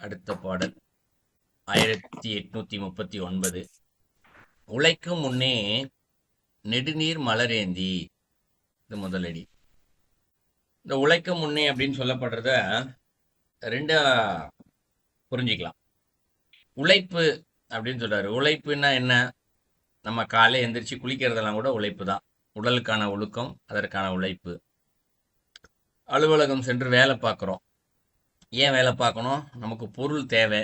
அடுத்த பாடல் 1839. உழைக்கும் முன்னே நெடுநீர் மலரேந்தி. இது முதலடி. இந்த உழைக்கும் முன்னே அப்படின்னு சொல்லப்படுறத ரெண்டா புரிஞ்சிக்கலாம். உழைப்பு அப்படின்னு சொல்றாரு. உழைப்புன்னா என்ன? நம்ம காலை எந்திரிச்சு குளிக்கிறதெல்லாம் கூட உழைப்பு தான். உடலுக்கான ஒழுக்கம், அதற்கான உழைப்பு. அலுவலகம் சென்று வேலை பார்க்குறோம். ஏன் வேலை பார்க்கணும்? நமக்கு பொருள் தேவை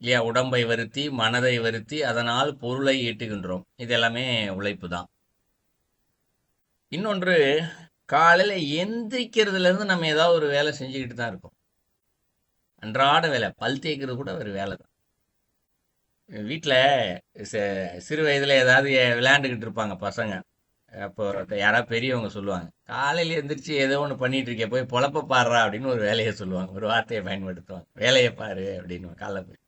இல்லையா? உடம்பை வருத்தி மனதை வருத்தி அதனால் பொருளை ஈட்டுகின்றோம். இது எல்லாமே உழைப்பு தான். இன்னொன்று, காலையில் எந்திரிக்கிறதுல இருந்து நம்ம ஏதாவது ஒரு வேலை செஞ்சுக்கிட்டு தான் இருக்கோம். அன்றாட வேலை, பல் தேய்க்கிறது கூட ஒரு வேலை தான். வீட்டில் சிறு வயதில் ஏதாவது விளையாண்டுக்கிட்டு இருப்பாங்க பசங்க. அப்போ யாராவது பெரியவங்க சொல்லுவாங்க, காலையில் எந்திரிச்சு ஏதோ ஒன்று பண்ணிட்டு இருக்கே, போய் பொழப்ப பாடுறா அப்படின்னு ஒரு வேலையை சொல்லுவாங்க. ஒரு வார்த்தையை பயன்படுத்துவாங்க, வேலையை பாரு அப்படின்னு. காலைல போய்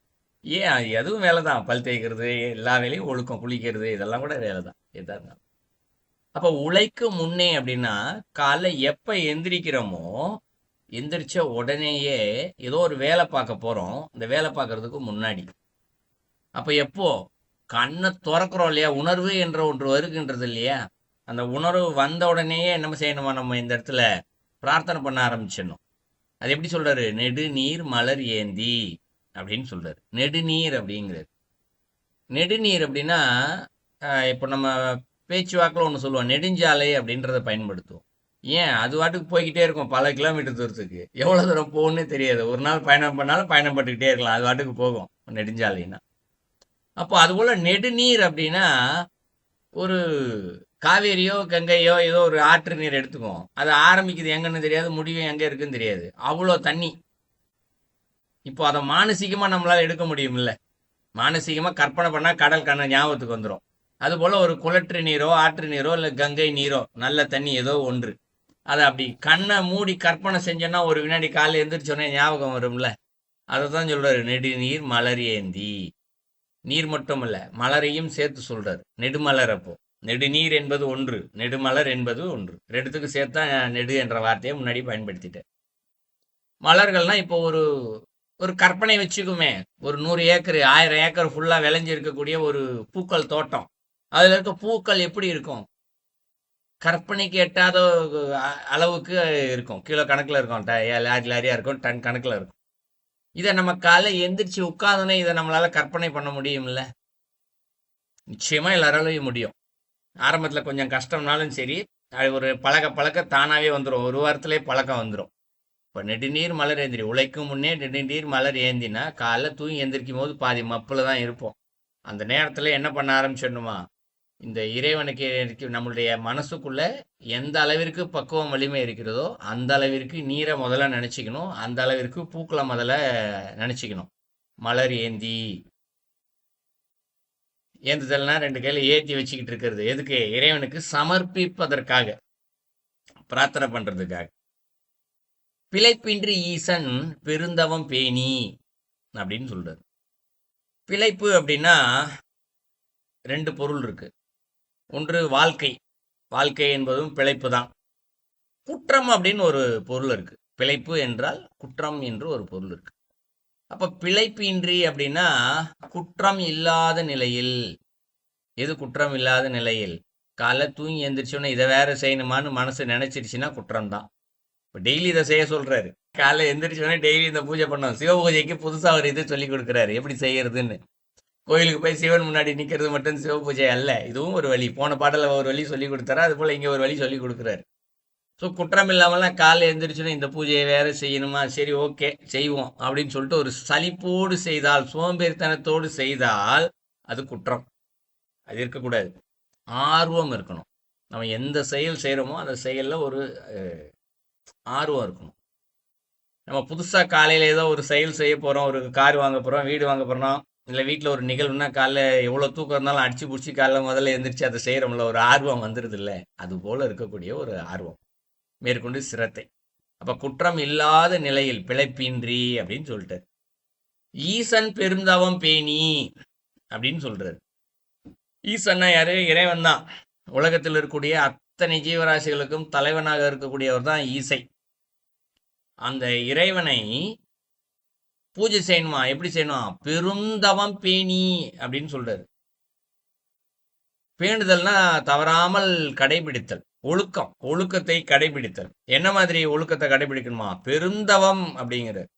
ஏன் எதுவும் வேலை தான். பல் தேய்க்கிறது, எல்லா வேலையும் ஒழுக்கம், குளிக்கிறது, இதெல்லாம் கூட வேலை தான். எதா இருந்தாலும். அப்போ உழைக்கும் முன்னே அப்படின்னா காலைல எப்போ எந்திரிக்கிறோமோ, எந்திரிச்ச உடனேயே ஏதோ ஒரு வேலை பார்க்க போகிறோம். இந்த வேலை பார்க்கறதுக்கு முன்னாடி. அப்போ எப்போ கண்ணை திறக்கிறோம் இல்லையா, உணர்வு என்ற ஒன்று வருகின்றது இல்லையா, அந்த உணர்வு வந்த உடனேயே என்ன செய்யணுமா, நம்ம இந்த இடத்துல பிரார்த்தனை பண்ண ஆரம்பிச்சிடணும். அது எப்படி சொல்றாரு? நெடுநீர் மலர் ஏந்தி அப்படின்னு சொல்றாரு. நெடுநீர் அப்படிங்கிறது. நெடுநீர் அப்படின்னா இப்போ நம்ம பேச்சு வாக்கில் ஒன்று சொல்லுவோம், நெடுஞ்சாலை அப்படின்றத பயன்படுத்துவோம். ஏன்? அது வாட்டுக்கு போய்கிட்டே இருக்கும், பல கிலோமீட்டர் தூரத்துக்கு. எவ்வளோ தூரம் போகணுன்னே தெரியாது. ஒரு நாள் பயணம் பண்ணாலும் பயணம் பட்டுக்கிட்டே இருக்கலாம், அது வாட்டுக்கு போகும் நெடுஞ்சாலைன்னா. அப்போ அதுபோல நெடுநீர் அப்படின்னா ஒரு காவேரியோ கங்கையோ ஏதோ ஒரு ஆற்று நீர் எடுத்துக்குவோம். அது ஆரம்பிக்குது எங்கன்னு தெரியாது, முடிவு எங்கே இருக்குன்னு தெரியாது, அவ்வளோ தண்ணி. இப்போ அதை மானசீகமாக நம்மளால் எடுக்க முடியும்ல. மானசீகமாக கற்பனை பண்ணால் கடல் கண்ண ஞாபகத்துக்கு வந்துடும். அதுபோல் ஒரு குளற்று நீரோ ஆற்று நீரோ இல்லை கங்கை நீரோ, நல்ல தண்ணி ஏதோ ஒன்று, அதை அப்படி கண்ணை மூடி கற்பனை செஞ்சோன்னா ஒரு வினாடி காலையில் எந்திரிச்சோன்னே ஞாபகம் வரும்ல. அதை தான் சொல்கிறாரு, நெடுநீர் மலர் ஏந்தி. நீர் மட்டும் இல்ல, மலரையும் சேர்த்து சொல்றாரு. நெடுமலர். அப்போ நெடுநீர் என்பது ஒன்று, நெடுமலர் என்பது ஒன்று. ரெண்டுத்துக்கு சேர்த்தா நெடு என்ற வார்த்தையை முன்னாடி பயன்படுத்திட்டேன். மலர்கள்னா இப்போ ஒரு ஒரு கற்பனை வச்சுக்குமே, ஒரு 100 ஏக்கர் 1000 ஏக்கர் ஃபுல்லா விளைஞ்சு இருக்கக்கூடிய ஒரு பூக்கள் தோட்டம். அதுல இருக்க பூக்கள் எப்படி இருக்கும்? கற்பனைக்கு எட்டாத அளவுக்கு இருக்கும். கிலோ கணக்குல இருக்கும், லாரி லாரியா இருக்கும், டன் கணக்குல இருக்கும். இதை நம்ம காலை எந்திரிச்சு உட்கார்ந்தோன்னே இதை நம்மளால கற்பனை பண்ண முடியும்ல? நிச்சயமா எல்லாராலையும் முடியும். ஆரம்பத்தில் கொஞ்சம் கஷ்டம்னாலும் சரி, அது ஒரு பழக்க பழக்க தானாகவே வந்துடும். ஒரு வாரத்திலே பழக்கம் வந்துடும். இப்போ நெடுநீர் மலர் ஏந்திரி, உழைக்கும் முன்னே நெடுநீர் மலர் ஏந்தினா காலைல தூங்கி எந்திரிக்கும் போது பாதி மப்பில் தான் இருப்போம். அந்த நேரத்தில் என்ன பண்ண ஆரம்பிச்சிடணுமா, இந்த இறைவனுக்கு நம்மளுடைய மனசுக்குள்ள எந்த அளவிற்கு பக்குவம் வலிமை இருக்கிறதோ அந்த அளவிற்கு நீரை முதல்ல நினச்சிக்கணும், அந்த அளவிற்கு பூக்களை முதல்ல நினச்சிக்கணும். மலர் ஏந்தி. ஏந்துதல்னா 2 கையில ஏற்றி வச்சுக்கிட்டு இருக்கிறது எதுக்கு? இறைவனுக்கு சமர்ப்பிப்பதற்காக, பிரார்த்தனை பண்றதுக்காக. பிழைப்பின்றி ஈசன் பெருந்தவம் பேணி அப்படின்னு சொல்றாரு. பிழைப்பு அப்படின்னா 2 பொருள் இருக்கு. ஒன்று வாழ்க்கை, வாழ்க்கை என்பதும் பிழைப்பு தான். குற்றம் அப்படின்னு ஒரு பொருள் இருக்கு. பிழைப்பு என்றால் குற்றம் என்று ஒரு பொருள் இருக்கு. அப்ப பிழைப்பு இன்றி அப்படின்னா குற்றம் இல்லாத நிலையில். எது குற்றம் இல்லாத நிலையில்? காலைல தூங்கி எந்திரிச்சோன்னே இதை வேற செய்யணுமான்னு மனசு நினைச்சிருச்சுன்னா குற்றம் தான். இப்போ டெய்லி இதை செய்ய சொல்றாரு. காலைல எந்திரிச்சோடனே டெய்லி இந்த பூஜை பண்ணோம். சிவ பூஜைக்கு புதுசாக ஒரு இது சொல்லி கொடுக்குறாரு, எப்படி செய்யறதுன்னு. கோயிலுக்கு போய் சிவன் முன்னாடி நிற்கிறது மட்டும் சிவ பூஜை அல்ல, இதுவும் ஒரு வழி. போன பாடலில் ஒரு வழி சொல்லி கொடுத்தாரா, அது போல் இங்கே ஒரு வழி சொல்லி கொடுக்குறாரு. ஸோ குற்றம் இல்லாமலாம் காலைல எழுந்திரிச்சோன்னே இந்த பூஜையை வேற செய்யணுமா, சரி ஓகே செய்வோம் அப்படின்னு சொல்லிட்டு ஒரு சலிப்போடு செய்தால், சோம்பேறித்தனத்தோடு செய்தால் அது குற்றம். அது இருக்கக்கூடாது. ஆர்வம் இருக்கணும். நம்ம எந்த செயல் செய்கிறோமோ அந்த செயலில் ஒரு ஆர்வம் இருக்கணும். நம்ம புதுசாக காலையில் ஏதோ ஒரு செயல் செய்ய போகிறோம், ஒரு கார் வாங்க போகிறோம், வீடு வாங்க போகிறோம், இல்லை வீட்டில் ஒரு நிகழ்வுனா காலைல எவ்வளோ தூக்கம் இருந்தாலும் அடிச்சு பிடிச்சி காலைல முதல்ல எந்திரிச்சு அதை செய்கிறோம்ல, ஒரு ஆர்வம் வந்துடுது இல்லை? அது போல் இருக்கக்கூடிய ஒரு ஆர்வம், மேற்கொண்டு சிரத்தை. அப்போ குற்றம் இல்லாத நிலையில் பிழைப்பின்றி அப்படின்னு சொல்லிட்டு ஈசன் பெருந்தவம் பேணி அப்படின்னு சொல்றாரு. ஈசன்னா யாரு? இறைவன் தான். உலகத்தில் இருக்கக்கூடிய அத்தனை ஜீவராசிகளுக்கும் தலைவனாக இருக்கக்கூடியவர் தான் ஈசை. அந்த இறைவனை பூஜை செய்யணுமா? எப்படி செய்யணும்? பெருந்தவம் பேணி அப்படின்னு சொல்றாரு. பேணுதல்னா தவறாமல் கடைபிடித்தல். ஒழுக்கம். ஒழுக்கத்தை கடைபிடித்தல். என்ன மாதிரி ஒழுக்கத்தை கடைபிடிக்கணுமா? பெருந்தவம் அப்படிங்கிறார்.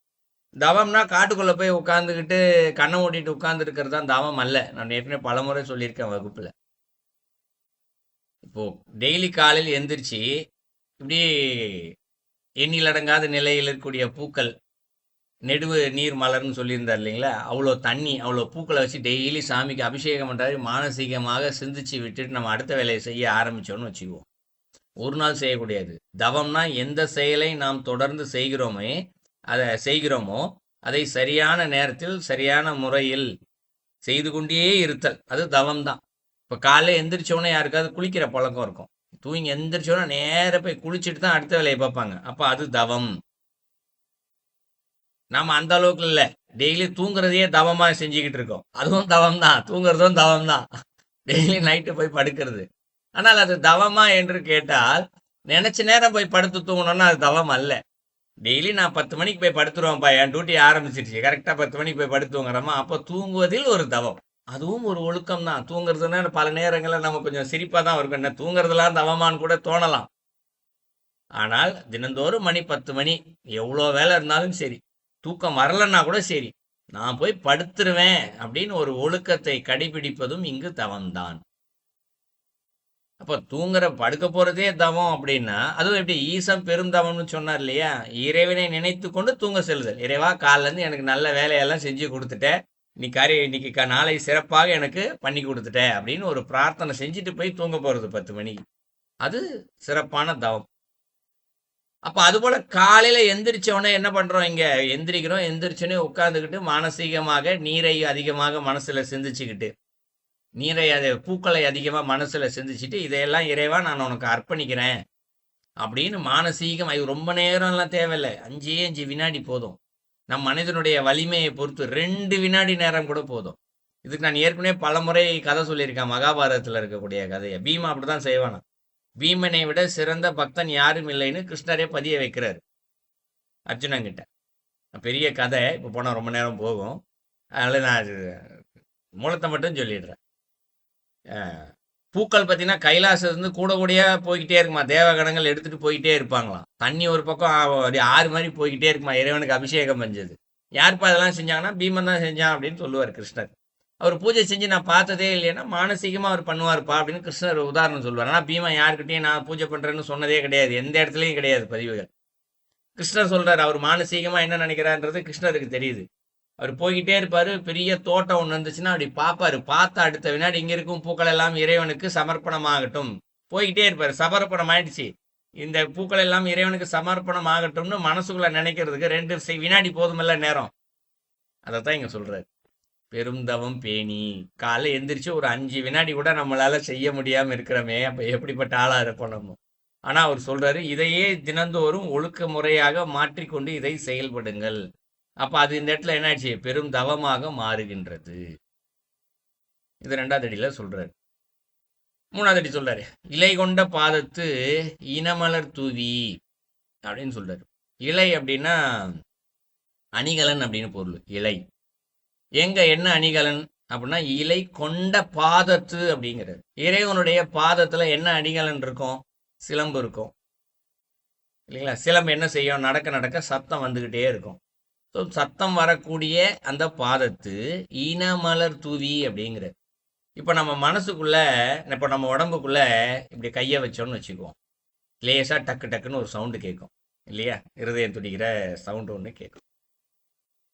தவம்னா காட்டுக்குள்ள போய் உட்கார்ந்துகிட்டு கண்ணை மூடிட்டு உட்கார்ந்து இருக்கிறது தான் தவம் அல்ல. நான் ஏற்கனவே பலமுறை சொல்லியிருக்கேன் வகுப்புல. இப்போ டெய்லி காலையில் எந்திரிச்சு இப்படி எண்ணிலடங்காத நிலையில் இருக்கக்கூடிய பூக்கள், நெடுவு நீர் மலர்னு சொல்லியிருந்தார் இல்லைங்களா? அவ்வளோ தண்ணி, அவ்வளோ பூக்களை வச்சு டெய்லி சாமிக்கு அபிஷேகம் பண்ணுறாரு. மானசீகமாக சிந்திச்சு விட்டுட்டு நம்ம அடுத்த வேலையை செய்ய ஆரம்பிச்சோன்னு வச்சுக்குவோம். ஒரு நாள் செய்யக்கூடியது. தவம்னா எந்த செயலை நாம் தொடர்ந்து செய்கிறோமோ அதை சரியான நேரத்தில் சரியான முறையில் செய்து கொண்டே இருத்தல். அது தவம் தான். இப்போ காலையில் எந்திரிச்சோன்னே யாருக்காவது குளிக்கிற பழக்கம் இருக்கும். தூங்கி எந்திரிச்சோன்னா நேர போய் குளிச்சுட்டு தான் அடுத்த வேலையை பார்ப்பாங்க. அப்போ அது தவம். நாம அந்த அளவுக்கு இல்லை. டெய்லி தூங்குறதையே தவமா செஞ்சுக்கிட்டு இருக்கோம். அதுவும் தவம் தான். தூங்குறதும் தவம் தான். டெய்லி நைட்டு போய் படுக்கிறது. ஆனால் அது தவமா என்று கேட்டால், நினைச்ச நேரம் போய் படுத்து தூங்கணும்னா அது தவம் அல்ல. டெய்லி நான் 10 மணிக்கு போய் படுத்துருவேன்ப்பா, என் டியூட்டி ஆரம்பிச்சிருச்சு, கரெக்டாக 10 மணிக்கு போய் படுத்து தூங்குறோமா, அப்போ தூங்குவதில் ஒரு தவம். அதுவும் ஒரு ஒழுக்கம் தான். தூங்குறதுன்னா பல நேரங்களில் நம்ம கொஞ்சம் சிரிப்பாக தான் இருக்கும். என்ன தூங்குறதுலாம் தவமான்னு கூட தோணலாம். ஆனால் தினந்தோறும் மணி 10 மணி, எவ்வளோ வேலை இருந்தாலும் சரி, தூக்கம் வரலன்னா கூட சரி, நான் போய் படுத்துருவேன் அப்படின்னு ஒரு ஒழுக்கத்தை கடைபிடிப்பதும் இங்கு தவம்தான். அப்போ படுக்க போறதே தவம் அப்படின்னா, அதுவும் எப்படி ஈசம் பெருந்தவம்னு சொன்னார் இல்லையா? இறைவனை நினைத்து கொண்டு தூங்க செல்லுதல். இறைவா, காலில இருந்து எனக்கு நல்ல வேலையெல்லாம் செஞ்சு கொடுத்துட்டேன், இன்னைக்கு நாளை சிறப்பாக எனக்கு பண்ணி கொடுத்துட்ட அப்படின்னு ஒரு பிரார்த்தனை செஞ்சுட்டு போய் தூங்க போறது 10 மணிக்கு. அது சிறப்பான தவம். அப்ப அது போல காலையில எந்திரிச்ச உடனே என்ன பண்றோம்? இங்க எந்திரிக்கிறோம். எந்திரிச்சோடனே உட்கார்ந்துக்கிட்டு மானசீகமாக நீரை அதிகமாக மனசுல சிந்திச்சுக்கிட்டு, நீரை பூக்களை அதிகமா மனசுல சிந்திச்சுட்டு, இதையெல்லாம் இறைவா நான் உனக்கு அர்ப்பணிக்கிறேன் அப்படின்னு மானசீகம். அது ரொம்ப நேரம்லாம் தேவையில்லை. 5 வினாடி போதும். நம் மனிதனுடைய வலிமையை பொறுத்து 2 வினாடி நேரம் கூட போதும். இதுக்கு நான் ஏற்கனவே பலமுறை கதை சொல்லியிருக்கேன். மகாபாரதத்தில் இருக்கக்கூடிய கதையை. பீமா அப்படிதான் செய்வானா. பீமனை விட சிறந்த பக்தன் யாரும் இல்லைன்னு கிருஷ்ணரே பதிய வைக்கிறார் அர்ஜுனன் கிட்ட. பெரிய கதை, இப்போ போனால் ரொம்ப நேரம் போகும். அதனால நான் மூலத்தை மட்டும் சொல்லிடுறேன். பூக்கள் பார்த்தீங்கன்னா கைலாசத்துலேருந்து கூட கூடயா போய்கிட்டே இருக்குமா. தேவகணங்கள் எடுத்துட்டு போய்கிட்டே இருப்பாங்களாம். தண்ணி ஒரு பக்கம் அப்படி ஆறு மாதிரி போய்கிட்டே இருக்குமா. இறைவனுக்கு அபிஷேகம் செஞ்சது யாருப்பா அதெல்லாம் செஞ்சாங்கன்னா பீமன் தான் செஞ்சான் அப்படின்னு சொல்லுவார் கிருஷ்ணர். அவர் பூஜை செஞ்சு நான் பார்த்ததே இல்லைன்னா மானசீகமாக அவர் பண்ணுவார்ப்பா அப்படின்னு கிருஷ்ணர் உதாரணம் சொல்லுவார். ஆனால் பீமா யாருக்கிட்டையும் நான் பூஜை பண்ணுறேன்னு சொன்னதே கிடையாது. எந்த இடத்துலையும் கிடையாது பதிவுகள். கிருஷ்ணர் சொல்றாரு அவர் மானசீகமாக என்ன நினைக்கிறான்றது கிருஷ்ணருக்கு தெரியுது. அவர் போய்கிட்டே இருப்பாரு. பெரிய தோட்டம் ஒன்று இருந்துச்சுன்னா அப்படி பார்ப்பாரு. பார்த்த அடுத்த வினாடி இங்கே இருக்கும் பூக்கள் எல்லாம் இறைவனுக்கு சமர்ப்பணமாகட்டும். போய்கிட்டே இருப்பாரு. சமர்ப்பணம் ஆயிடுச்சு, இந்த பூக்கள் எல்லாம் இறைவனுக்கு சமர்ப்பணம் ஆகட்டும்னு மனசுக்குள்ள நினைக்கிறதுக்கு 2 வினாடி போதுமில்ல நேரம். அதைத்தான் இங்க சொல்றாரு. பெருந்தவம் பேணி. காலை எந்திரிச்சு ஒரு 5 வினாடி கூட நம்மளால செய்ய முடியாம இருக்கிறோமே, அப்ப எப்படிப்பட்ட ஆளா இருப்போம் நம்ம. ஆனா அவர் சொல்றாரு, இதையே தினந்தோறும் ஒழுக்க முறையாக மாற்றிக்கொண்டு இதை செயல்படுங்கள். அப்ப அது இந்த இடத்துல என்ன ஆச்சு? பெரும் தவமாக மாறுகின்றது. இது 2வது அடியில சொல்றாரு. 3வது அடி சொல்றாரு, இலை கொண்ட பாதத்து இனமலர் தூவி அப்படின்னு சொல்றாரு. இலை அப்படின்னா அணிகலன் அப்படின்னு பொருள். இலை எங்க என்ன அணிகலன் அப்படின்னா இலை கொண்ட பாதத்து அப்படிங்கிறது. இறைவனுடைய பாதத்துல என்ன அணிகலன் இருக்கும்? சிலம்பு இருக்கும் இல்லைங்களா? சிலம்பு என்ன செய்யும்? நடக்க நடக்க சத்தம் வந்துகிட்டே இருக்கும். ஸோ சத்தம் வரக்கூடிய அந்த பாதத்து இனமலர் தூவி அப்படிங்கிற. இப்போ நம்ம மனசுக்குள்ள, இப்போ நம்ம உடம்புக்குள்ள இப்படி கையை வச்சோன்னு வச்சுக்குவோம். லேசா டக்கு டக்குன்னு ஒரு சவுண்டு கேட்கும் இல்லையா? இருதயம் துடிக்கிற சவுண்டு ஒன்று கேட்கும்.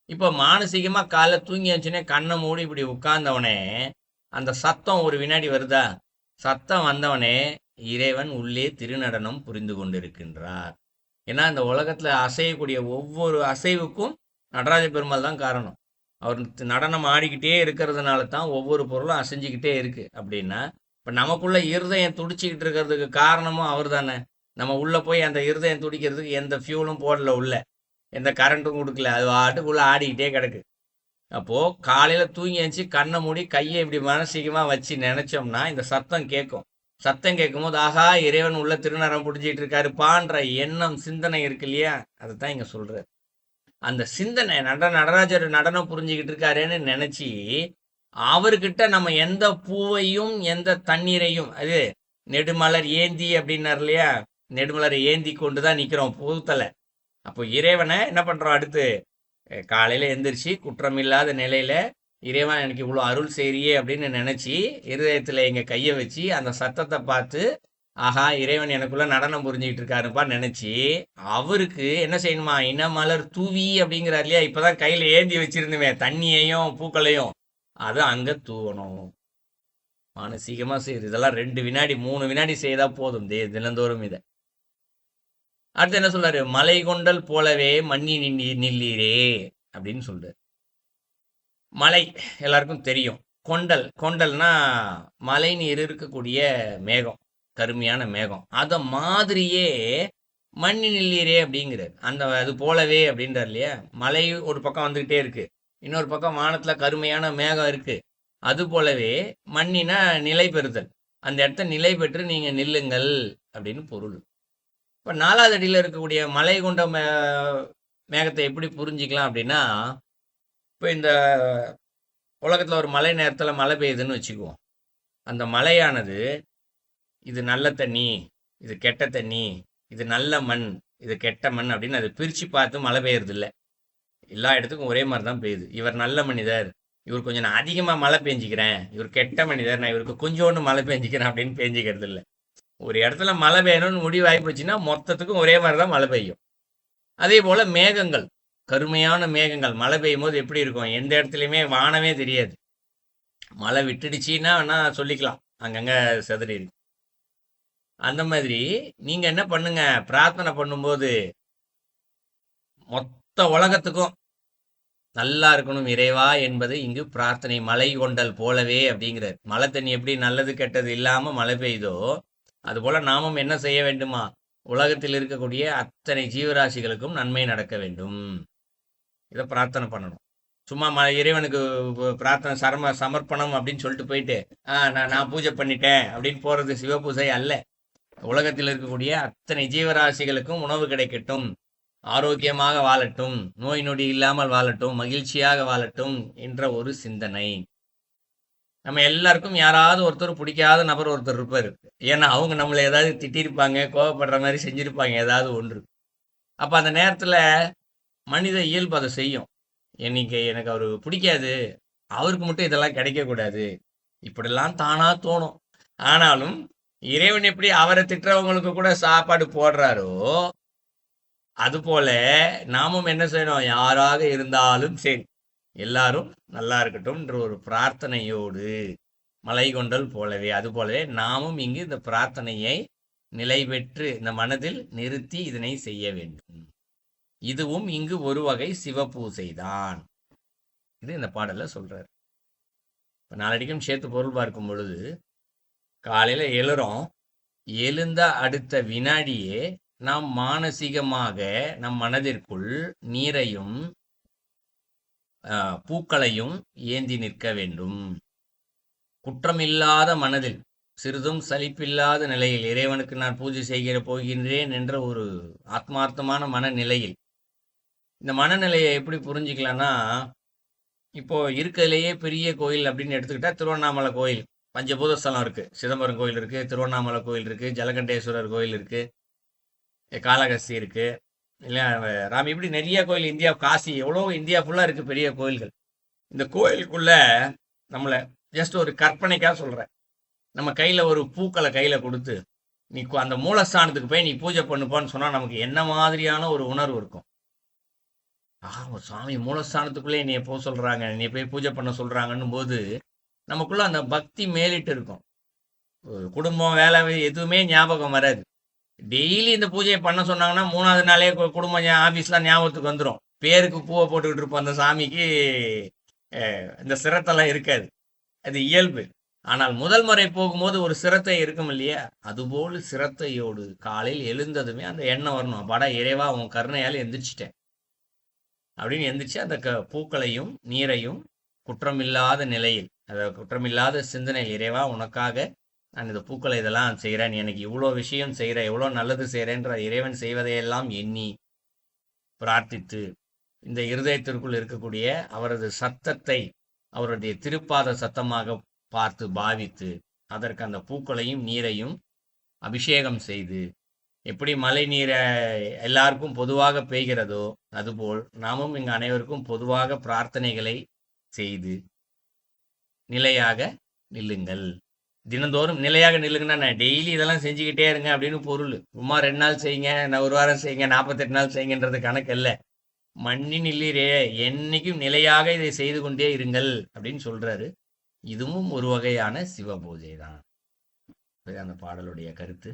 இப்போ மானசீகமாக காலைல தூங்கி வச்சுனே கண்ணை மூடி இப்படி உட்கார்ந்தவனே அந்த சத்தம் ஒரு வினாடி வருதா? சத்தம் வந்தவனே இறைவன் உள்ளே திருநடனம் புரிந்து கொண்டிருக்கின்றார். ஏன்னா இந்த உலகத்தில் அசையக்கூடிய ஒவ்வொரு அசைவுக்கும் நடராஜ பெருமாள் தான் காரணம். அவர் நடனம் ஆடிக்கிட்டே இருக்கிறதுனால தான் ஒவ்வொரு பொருளும் அசைஞ்சிக்கிட்டே இருக்கு. அப்படின்னா இப்போ நமக்குள்ள இருதயம் துடிச்சிக்கிட்டு இருக்கிறதுக்கு காரணமும் அவர் தானே. நம்ம உள்ள போய் அந்த இருதயம் துடிக்கிறதுக்கு எந்த ஃபியூலும் போடல, உள்ள எந்த கரண்ட்டும் கொடுக்கல, அது ஆட்டுக்குள்ள ஆடிக்கிட்டே கிடக்கு. அப்போ காலையில தூங்கி எழுந்துச்சு கண்ணை மூடி கையை இப்படி மனசீகமா வச்சு நினைச்சோம்னா இந்த சத்தம் கேட்கும். சத்தம் கேட்கும் போது ஆகா இறைவன் உள்ள திருநரம் பிடிச்சிட்டு இருக்காருப்பான்ற எண்ணம் சிந்தனை இருக்கு இல்லையா? அதைத்தான் இங்க சொல்றாரு. அந்த சிந்தனை நடராஜர் நடனம் புரிஞ்சுக்கிட்டு இருக்காருன்னு நினைச்சு அவர்கிட்ட நம்ம எந்த பூவையும் எந்த தண்ணீரையும் அது நெடுமலர் ஏந்தி அப்படின்னாரு இல்லையா, நெடுமலரை ஏந்தி கொண்டுதான் நிக்கிறோம் பூத்தலை. அப்போ இறைவனை என்ன பண்றோம் அடுத்து? காலையில எந்திரிச்சு குற்றமில்லாத நிலையில இறைவன் எனக்கு இவ்வளோ அருள் செய்றியே அப்படின்னு நினைச்சு இருதயத்துல எங்க கையை வச்சு அந்த சத்தத்தை பார்த்து ஆஹா இறைவன் எனக்குள்ள நடனம் புரிஞ்சுக்கிட்டு இருக்காருப்பா நினைச்சு அவருக்கு என்ன செய்யணுமா? இனமலர் தூவி அப்படிங்கிறார் இல்லையா, இப்பதான் கையில ஏந்தி வச்சிருந்துவேன் தண்ணியையும் பூக்களையும், அதை அங்க தூவணும். மானசீகமா செய்யுது. இதெல்லாம் 2 வினாடி 3 வினாடி செய்தா போதும் தினந்தோறும் இதை. அடுத்து என்ன சொல்றாரு? மலை கொண்டல் போலவே மண்ணி நில்லீரே அப்படின்னு சொல்றாரு. மலை எல்லாருக்கும் தெரியும். கொண்டல் கொண்டல்னா மழை நீர் இருக்கக்கூடிய மேகம், கருமையான மேகம். அத மாதிரியே மண்ணி நில்லீரே அப்படிங்கிறார். அது போலவே அப்படின்றார் இல்லையா. மலை ஒரு பக்கம் வந்துகிட்டே இருக்கு, இன்னொரு பக்கம் வானத்துல கருமையான மேகம் இருக்கு. அது போலவே மண்ணினா நிலை பெறுதல், அந்த இடத்த நிலை பெற்று நீங்க நில்லுங்கள் அப்படின்னு பொருள். இப்ப 4வது அடியில் இருக்கக்கூடிய மலை கொண்ட மேகத்தை எப்படி புரிஞ்சிக்கலாம் அப்படின்னா, இப்போ இந்த உலகத்துல ஒரு மழை நேரத்துல மழை பெய்யுதுன்னு வச்சுக்குவோம். அந்த மழையானது இது நல்ல தண்ணி, இது கெட்ட தண்ணி, இது நல்ல மண், இது கெட்ட மண் அப்படின்னு அது பிரிச்சு பார்த்து மழை பெய்யறது இல்லை. எல்லா இடத்துக்கும் ஒரே மாதிரி தான் பெய்யுது. இவர் நல்ல மனிதர், இவர் கொஞ்சம் நான் அதிகமா மழை பெஞ்சிக்கிறேன், இவர் கெட்ட மனிதர், நான் இவருக்கு கொஞ்சோண்டு மழை பெஞ்சிக்கிறேன் அப்படின்னு பெஞ்சிக்கிறது இல்லை. ஒரு இடத்துல மழை பெய்யணும்னு முடிவாகி போச்சுன்னா மொத்தத்துக்கும் ஒரே மாதிரி தான் மழை பெய்யும். அதே போல மேகங்கள், கருமையான மேகங்கள் மழை பெய்யும் போது எப்படி இருக்கும்? எந்த இடத்துலையுமே வானமே தெரியாது. மழை விட்டுடுச்சின்னா வேணா சொல்லிக்கலாம், அங்கங்க செதறி இருக்கு. அந்த மாதிரி நீங்க என்ன பண்ணுங்க, பிரார்த்தனை பண்ணும்போது மொத்த உலகத்துக்கும் நல்லா இருக்கணும் இறைவா என்பது இங்கு பிரார்த்தனை. மழை கொண்டல் போலவே அப்படிங்கிறார். மழை தண்ணி எப்படி நல்லது கெட்டது இல்லாம மழை பெய்யுதோ அதுபோல நாமும் என்ன செய்ய வேண்டுமா? உலகத்தில் இருக்கக்கூடிய அத்தனை ஜீவராசிகளுக்கும் நன்மை நடக்க வேண்டும். இதை பிரார்த்தனை பண்ணணும். சும்மா இறைவனுக்கு பிரார்த்தனை சமர்ப்பணம் அப்படின்னு சொல்லிட்டு போயிட்டு நான் பூஜை பண்ணிட்டேன் அப்படின்னு போறது சிவபூஜை அல்ல. உலகத்தில் இருக்கக்கூடிய அத்தனை ஜீவராசிகளுக்கும் உணவு கிடைக்கட்டும், ஆரோக்கியமாக வாழட்டும், நோய் நொடி இல்லாமல் வாழட்டும், மகிழ்ச்சியாக வாழட்டும் என்ற ஒரு சிந்தனை. நம்ம எல்லாருக்கும் யாராவது ஒருத்தர் பிடிக்காத நபர் ஒருத்தர் இருப்பார். ஏன்னா அவங்க நம்மளை ஏதாவது திட்டிருப்பாங்க, கோவப்படுற மாதிரி செஞ்சிருப்பாங்க ஏதாவது ஒன்று. அப்ப அந்த நேரத்துல மனித இயல்பு அதை செய்யும். எனக்கு அவரு பிடிக்காது, அவருக்கு மட்டும் இதெல்லாம் கிடைக்க கூடாது, இப்படிலாம் தானா தோணும். ஆனாலும் இறைவன் எப்படி அவரை திட்டுறவங்களுக்கு கூட சாப்பாடு போடுறாரோ அது போல நாமும் என்ன செய்யணும்? யாராக இருந்தாலும் சரி எல்லாரும் நல்லா இருக்கட்டும் என்ற ஒரு பிரார்த்தனையோடு மலை கொண்டல் போலவே அது போலவே நாமும் இங்கு இந்த பிரார்த்தனையை நிலை பெற்று இந்த மனதில் நிறுத்தி இதனை செய்ய வேண்டும். இதுவும் இங்கு ஒரு வகை சிவபூசைதான். இது இந்த பாடல்ல சொல்றாரு. இப்ப நாளடிக்கும் சேர்த்து பொருள் பார்க்கும் பொழுது, காலையில எழுறோம், எழுந்த அடுத்த வினாடியே நாம் மானசீகமாக நம் மனதிற்குள் நீரையும் பூக்களையும் ஏந்தி நிற்க வேண்டும். குற்றமில்லாத மனதில், சிறிதும் சலிப்பில்லாத நிலையில், இறைவனுக்கு நான் பூஜை செய்கிற போகின்றேன் என்ற ஒரு ஆத்மார்த்தமான மனநிலையில். இந்த மனநிலையை எப்படி புரிஞ்சுக்கலாம்னா, இப்போ இருக்கிறதுலேயே பெரிய கோயில் அப்படின்னு எடுத்துக்கிட்டா திருவண்ணாமலை கோயில், பஞ்சபூத ஸ்தலம் இருக்கு. சிதம்பரம் கோயில் இருக்கு, திருவண்ணாமலை கோயில் இருக்கு, ஜலகண்டேஸ்வரர் கோயில் இருக்கு, காளகஸ்தி இருக்கு, இல்லை ராம், இப்படி நிறைய கோயில் இந்தியா, காசி, எவ்வளோ இந்தியா ஃபுல்லா இருக்கு பெரிய கோயில்கள். இந்த கோயிலுக்குள்ள நம்மளை ஜஸ்ட் ஒரு கற்பனைக்காக சொல்றேன், நம்ம கையில ஒரு பூக்களை கையில கொடுத்து நீ அந்த மூலஸ்தானத்துக்கு போய் நீ பூஜை பண்ணுப்பான்னு சொன்னா நமக்கு என்ன மாதிரியான ஒரு உணர்வு இருக்கும்? ஒரு சுவாமி மூலஸ்தானத்துக்குள்ளே நீ போக சொல்றாங்க, நீ போய் பூஜை பண்ண சொல்றாங்கன்னும் போது நமக்குள்ள அந்த பக்தி மேலிட்டு இருக்கும். குடும்பம் வேலை எதுவுமே ஞாபகம் வராது. டெய்லி இந்த பூஜையை பண்ண சொன்னாங்கன்னா 3வது நாளே குடும்பம் ஆபீஸ்லாம் ஞாபகத்துக்கு வந்துடும். பேருக்கு பூவை போட்டுக்கிட்டு இருப்போம், அந்த சாமிக்கு இந்த சிரத்தெல்லாம் இருக்காது, அது இயல்பு. ஆனால் முதல் முறை போகும்போது ஒரு சிரத்தை இருக்கும் இல்லையா, அதுபோல் சிரத்தையோடு காலையில் எழுந்ததுமே அந்த எண்ணம் வரணும், அப்பாடா இறைவா உன் கருணையால் எந்திரிச்சிட்டேன் அப்படின்னு எந்திரிச்சு அந்த பூக்களையும் நீரையும் குற்றமில்லாத நிலையில், அதாவது குற்றமில்லாத சிந்தனை, இறைவா உனக்காக நான் இந்த பூக்களை இதெல்லாம் செய்கிறேன், எனக்கு இவ்வளோ விஷயம் செய்கிறேன், எவ்வளோ நல்லது செய்கிறேன்ற இறைவன் செய்வதையெல்லாம் எண்ணி பிரார்த்தித்து இந்த இருதயத்திற்குள் இருக்கக்கூடிய அவரது சத்தத்தை அவருடைய திருப்பாத சத்தமாக பார்த்து பாவித்து அதற்கு அந்த பூக்களையும் நீரையும் அபிஷேகம் செய்து எப்படி மழை நீரை எல்லாருக்கும் பொதுவாக பெய்கிறதோ அதுபோல் நாமும் இங்கு அனைவருக்கும் பொதுவாக பிரார்த்தனைகளை செய்து நிலையாக நில்லுங்கள். தினந்தோறும் நிலையாக நில்லுங்கன்னா நான் டெய்லி இதெல்லாம் செஞ்சுக்கிட்டே இருங்க அப்படின்னு பொருள். சும்மா 2 நாள் செய்யுங்க, நான் 1 வாரம் செய்யுங்க, 48 நாள் செய்யுங்கன்றது கணக்கு இல்லை. மண்ணின் இல்லீரே என்னைக்கும் நிலையாக இதை செய்து கொண்டே இருங்கள் அப்படின்னு சொல்றாரு. இதுவும் ஒரு வகையான சிவ பூஜை தான். அந்த பாடலுடைய கருத்து.